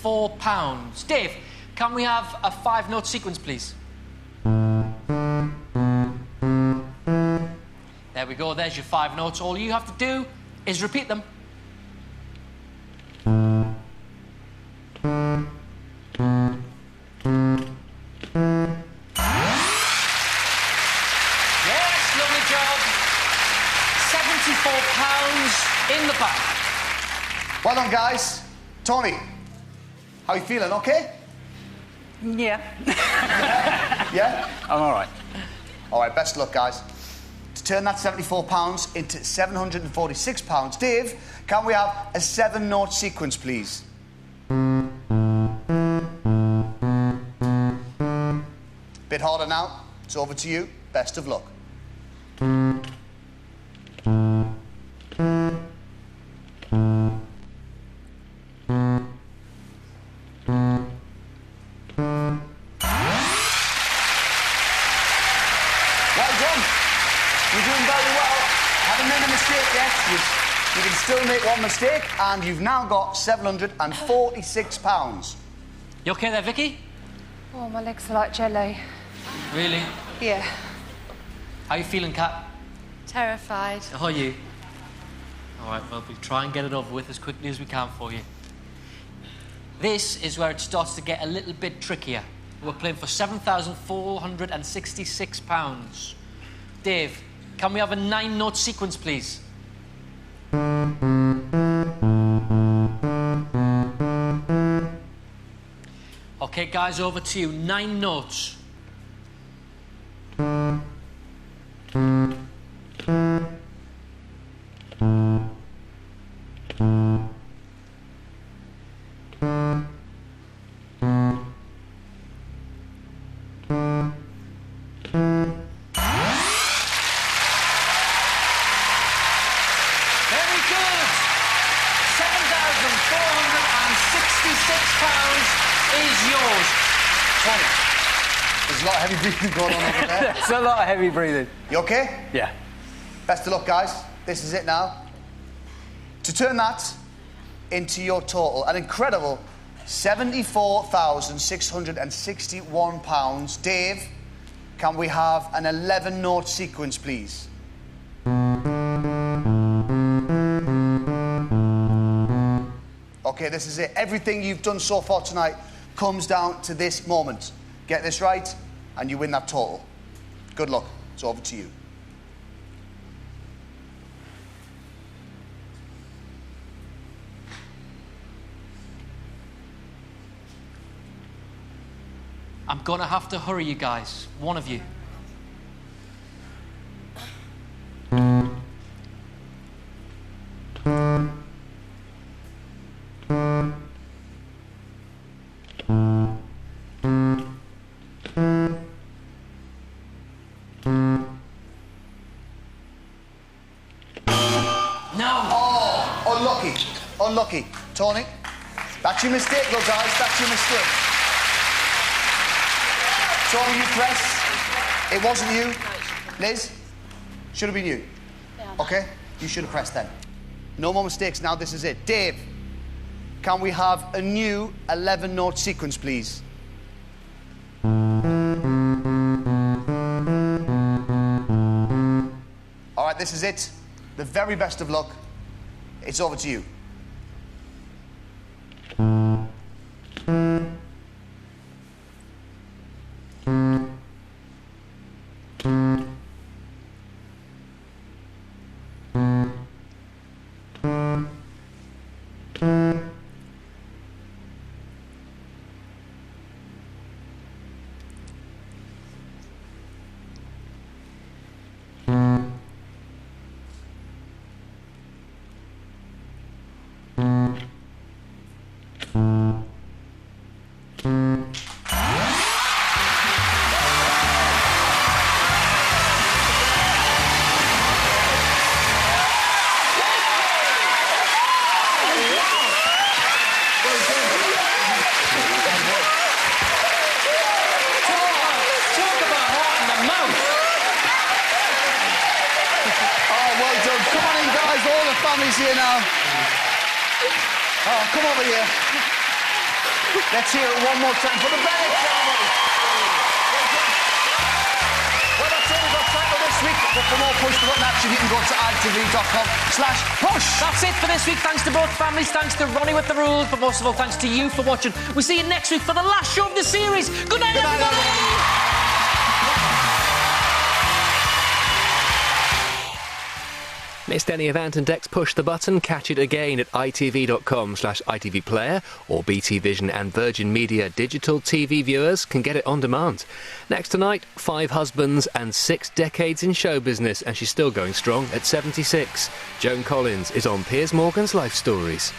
£74. Dave, can we have a 5-note sequence, please? There we go, there's your 5 notes. All you have to do is repeat them. Yes, lovely job. £74 in the bank. Well done, guys. Tony, how you feeling, OK? Yeah. Yeah? I'm all right. All right, best of luck, guys. To turn that £74 into £746, Dave, can we have a 7-note sequence, please? Bit harder now. It's over to you. Best of luck. Well done. You're doing very well. Haven't made a mistake yet. You can still make one mistake, and you've now got £746. You OK there, Vicky? Oh, my legs are like jello. Really? Yeah. How you feeling, Kat? Terrified. How are you? All right, well, we'll try and get it over with as quickly as we can for you. This is where it starts to get a little bit trickier. We're playing for £7,466. Dave, can we have a 9-note sequence, please? OK, guys, over to you. 9 notes. Very good. £7,466 is yours. Tony, there's a lot of heavy breathing going on over there. It's a lot of heavy breathing. You OK? Yeah. Best of luck, guys. This is it now. To turn that into your total, an incredible £74,661. Dave, can we have an 11-note sequence, please? OK, this is it. Everything you've done so far tonight comes down to this moment. Get this right, and you win that total. Good luck. It's over to you. I'm gonna have to hurry you guys. One of you. No! Oh, unlucky. Unlucky. Tony, that's your mistake, though, guys. That's your mistake. Tony, you press. It wasn't you. Liz, should have been you. Yeah. OK? You should have pressed then. No more mistakes now. This is it. Dave, can we have a new 11-note sequence, please? All right, this is it. The very best of luck. It's over to you. Family's here now. Oh, come over here. Let's hear it one more time for the Bennetts, everybody. Well, that's all we've got time for this week. But for more Push the Button action, you can go to itv.com/push. That's it for this week. Thanks to both families. Thanks to Ronnie with the rules. But most of all, thanks to you for watching. We'll see you next week for the last show of the series. Good night, everybody. Missed any of Ant and Dec's Push the Button? Catch it again at itv.com/itvplayer, or BT Vision and Virgin Media digital TV viewers can get it on demand. Next tonight, 5 husbands and 6 decades in show business, and she's still going strong at 76. Joan Collins is on Piers Morgan's Life Stories.